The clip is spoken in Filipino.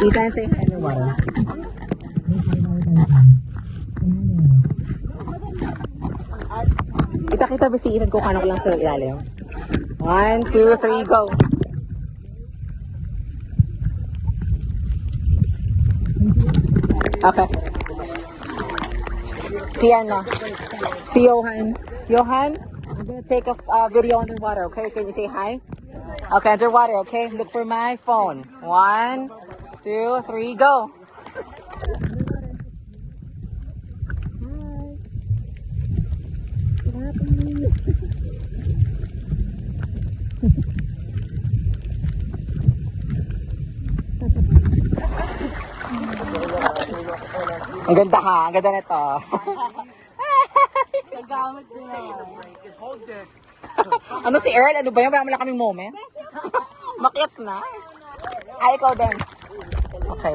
Ethan, say hi in the water. Kita-kita ba si Ethan kung kano ko lang sa ilalim? 1, 2, 3, go! Okay. Si ano? Si Johan. Johan, I'm gonna take a video underwater, okay? Can you say hi? Okay, underwater, okay? Look for my phone. 1, 2, 3, go! Ang ganda ha, ang ganda nito. Nagamit din na. Ano si Earl? Ano ba yan? Wala kaming moment? Makiat na. Ay, ikaw din. Okay.